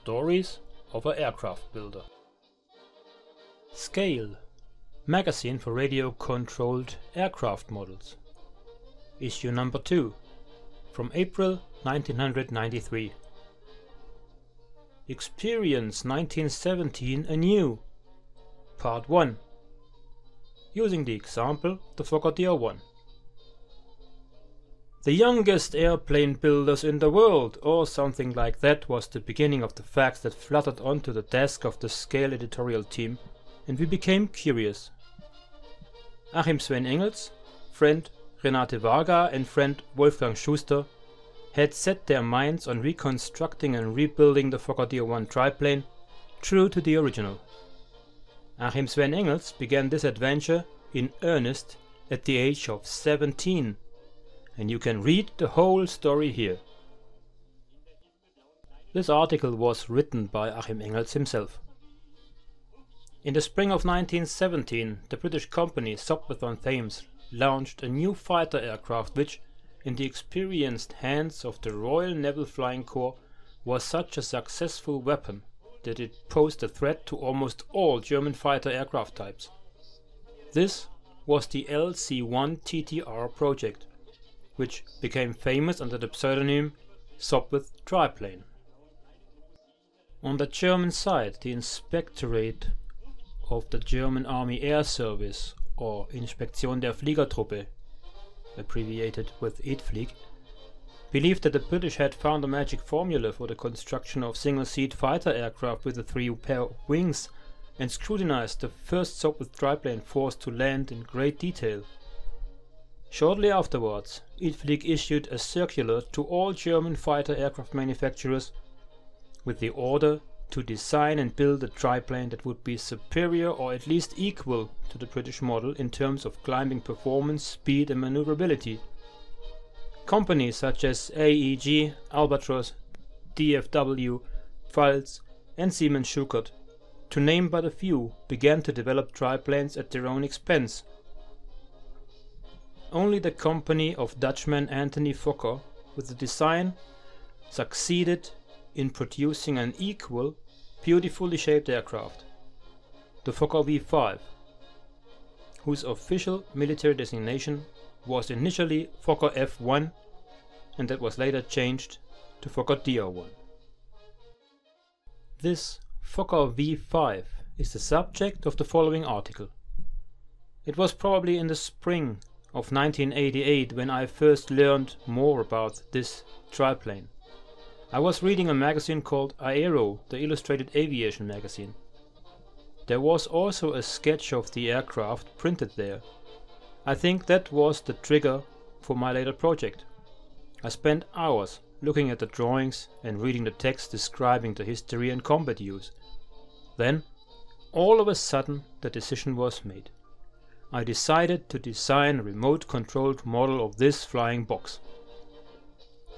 Stories of an Aircraft Builder. Scale, magazine for radio-controlled aircraft models. Issue number 2, from April 1993. Experience 1917 anew. Part 1. Using the example the Fokker DR1. The youngest airplane builders in the world, or something like that, was the beginning of the facts that fluttered onto the desk of the Scale editorial team, and we became curious. Achim Sven Engels, friend Renate Varga and friend Wolfgang Schuster had set their minds on reconstructing and rebuilding the Fokker DR1 triplane true to the original. Achim Sven Engels began this adventure in earnest at the age of 17. And you can read the whole story here. This article was written by Achim Engels himself. In the spring of 1917, the British company Sopwith on Thames launched a new fighter aircraft which, in the experienced hands of the Royal Naval Flying Corps, was such a successful weapon that it posed a threat to almost all German fighter aircraft types. This was the LC-1 TTR project, which became famous under the pseudonym Sopwith Triplane. On the German side, the Inspectorate of the German Army Air Service, or Inspektion der Fliegertruppe, abbreviated with IDFLIG, believed that the British had found a magic formula for the construction of single-seat fighter aircraft with a 3 pair of wings, and scrutinized the first Sopwith triplane forced to land in great detail. Shortly afterwards, IDFLIG issued a circular to all German fighter aircraft manufacturers with the order to design and build a triplane that would be superior or at least equal to the British model in terms of climbing performance, speed and maneuverability. Companies such as AEG, Albatros, DFW, Pfalz and Siemens Schuckert, to name but a few, began to develop triplanes at their own expense. Only the company of Dutchman Anthony Fokker, with the design, succeeded in producing an equal, beautifully shaped aircraft, the Fokker V5, whose official military designation was initially Fokker F1 and that was later changed to Fokker DR1. This Fokker V5 is the subject of the following article. It was probably in the spring of 1988 when I first learned more about this triplane. I was reading a magazine called Aero, the illustrated aviation magazine. There was also a sketch of the aircraft printed there. I think that was the trigger for my later project. I spent hours looking at the drawings and reading the text describing the history and combat use. Then, all of a sudden, the decision was made. I decided to design a remote-controlled model of this flying box.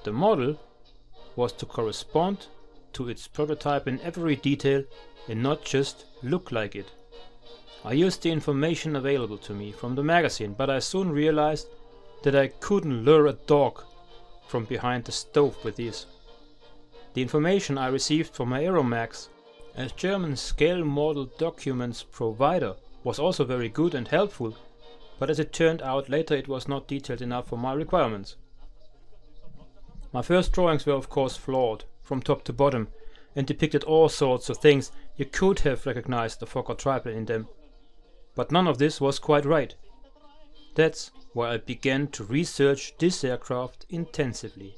The model was to correspond to its prototype in every detail and not just look like it. I used the information available to me from the magazine, but I soon realized that I couldn't lure a dog from behind the stove with these. The information I received from Aeromax, as German scale model documents provider, was also very good and helpful, but as it turned out later it was not detailed enough for my requirements. My first drawings were of course flawed, from top to bottom, and depicted all sorts of things. You could have recognized the Fokker triplane in them, but none of this was quite right. That's why I began to research this aircraft intensively.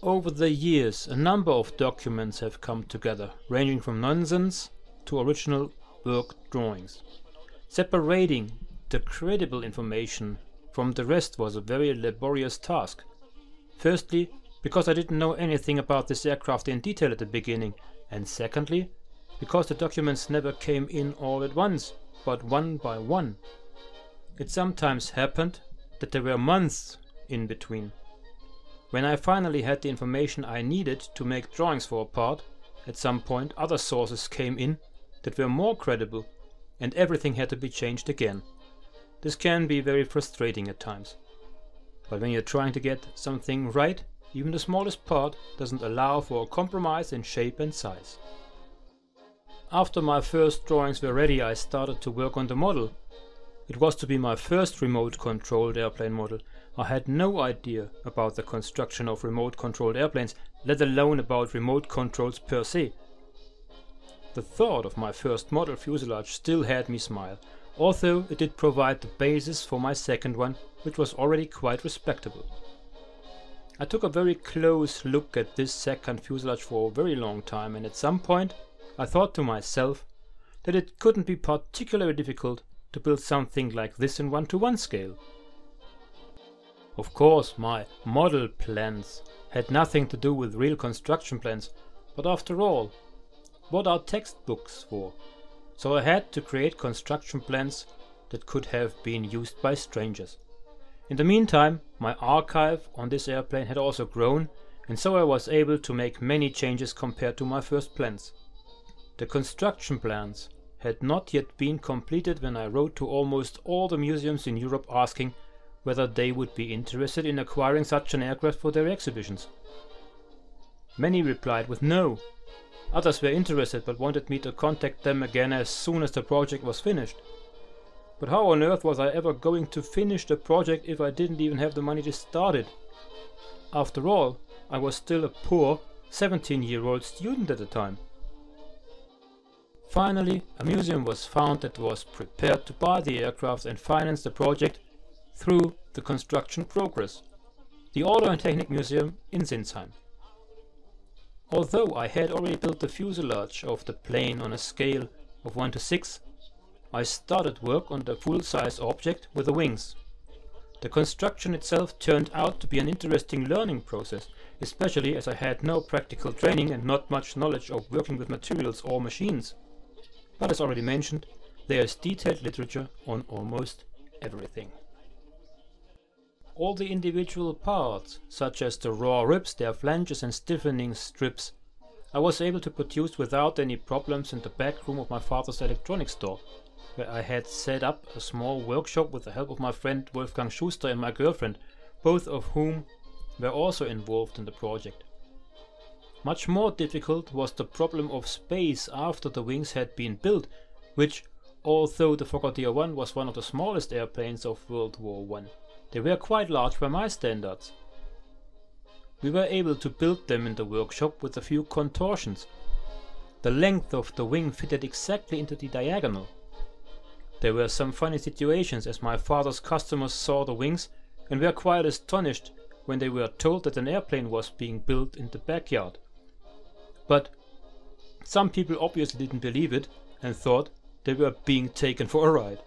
Over the years a number of documents have come together, ranging from nonsense to original work drawings. Separating the credible information from the rest was a very laborious task. Firstly, because I didn't know anything about this aircraft in detail at the beginning, and secondly, because the documents never came in all at once, but one by one. It sometimes happened that there were months in between. When I finally had the information I needed to make drawings for a part, at some point other sources came in that were more credible, and everything had to be changed again. This can be very frustrating at times. But when you're trying to get something right, Even the smallest part doesn't allow for a compromise in shape and size. After my first drawings were ready, I started to work on the model. It was to be my first remote-controlled airplane model. I had no idea about the construction of remote-controlled airplanes, let alone about remote controls per se. The thought of my first model fuselage still had me smile, although it did provide the basis for my second one, which was already quite respectable. I took a very close look at this second fuselage for a very long time, and at some point I thought to myself that it couldn't be particularly difficult to build something like this in 1:1 scale. Of course, my model plans had nothing to do with real construction plans, but after all, what are textbooks for? So I had to create construction plans that could have been used by strangers. In the meantime, my archive on this airplane had also grown, and so I was able to make many changes compared to my first plans. The construction plans had not yet been completed when I wrote to almost all the museums in Europe asking whether they would be interested in acquiring such an aircraft for their exhibitions. Many replied with no. Others were interested but wanted me to contact them again as soon as the project was finished. But how on earth was I ever going to finish the project if I didn't even have the money to start it? After all, I was still a poor 17-year-old student at the time. Finally, a museum was found that was prepared to buy the aircraft and finance the project through the construction progress, the Auto and Technik Museum in Sinsheim. Although I had already built the fuselage of the plane on a scale of 1:6, I started work on the full-size object with the wings. The construction itself turned out to be an interesting learning process, especially as I had no practical training and not much knowledge of working with materials or machines. But as already mentioned, there is detailed literature on almost everything. All the individual parts, such as the raw ribs, their flanges and stiffening strips, I was able to produce without any problems in the back room of my father's electronics store, where I had set up a small workshop with the help of my friend Wolfgang Schuster and my girlfriend, both of whom were also involved in the project. Much more difficult was the problem of space after the wings had been built, which, although the Fokker DR-1 was one of the smallest airplanes of World War I, they were quite large by my standards. We were able to build them in the workshop with a few contortions. The length of the wing fitted exactly into the diagonal. There were some funny situations as my father's customers saw the wings and were quite astonished when they were told that an airplane was being built in the backyard. But some people obviously didn't believe it and thought they were being taken for a ride.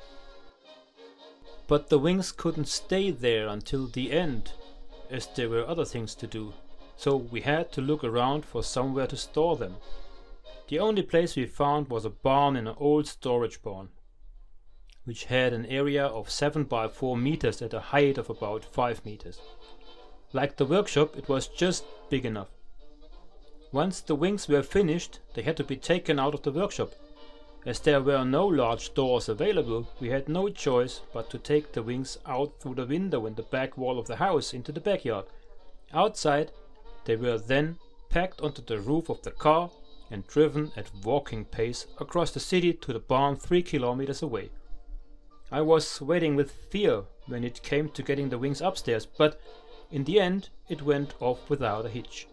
But the wings couldn't stay there until the end, as there were other things to do, so we had to look around for somewhere to store them. The only place we found was a barn in an old storage barn, which had an area of 7 by 4 meters at a height of about 5 meters. Like the workshop, it was just big enough. Once the wings were finished, they had to be taken out of the workshop. As there were no large doors available, we had no choice but to take the wings out through the window in the back wall of the house into the backyard. Outside, they were then packed onto the roof of the car and driven at walking pace across the city to the barn 3 kilometers away. I was sweating with fear when it came to getting the wings upstairs, but in the end it went off without a hitch.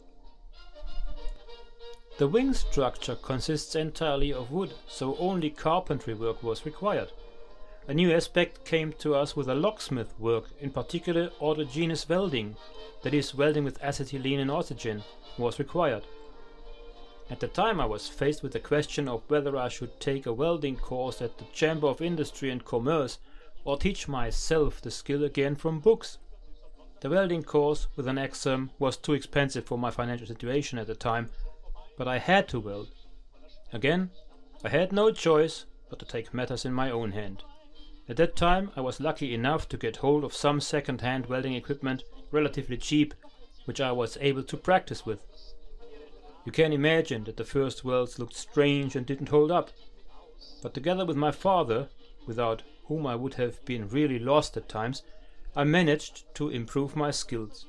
The wing structure consists entirely of wood, so only carpentry work was required. A new aspect came to us with a locksmith work, in particular autogenous welding, that is, welding with acetylene and oxygen, was required. At the time I was faced with the question of whether I should take a welding course at the Chamber of Industry and Commerce or teach myself the skill again from books. The welding course with an exam was too expensive for my financial situation at the time, but I had to weld. Again, I had no choice but to take matters in my own hand. At that time I was lucky enough to get hold of some second-hand welding equipment relatively cheap, which I was able to practice with. You can imagine that the first welds looked strange and didn't hold up, but together with my father, without whom I would have been really lost at times, I managed to improve my skills.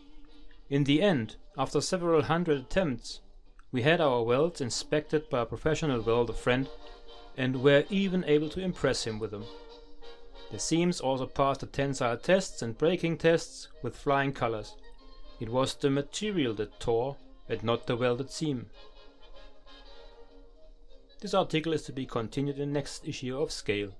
In the end, After several hundred attempts, we had our welds inspected by a professional welder friend and were even able to impress him with them. The seams also passed the tensile tests and braking tests with flying colors. It was the material that tore and not the welded seam. This article is to be continued in the next issue of Scale.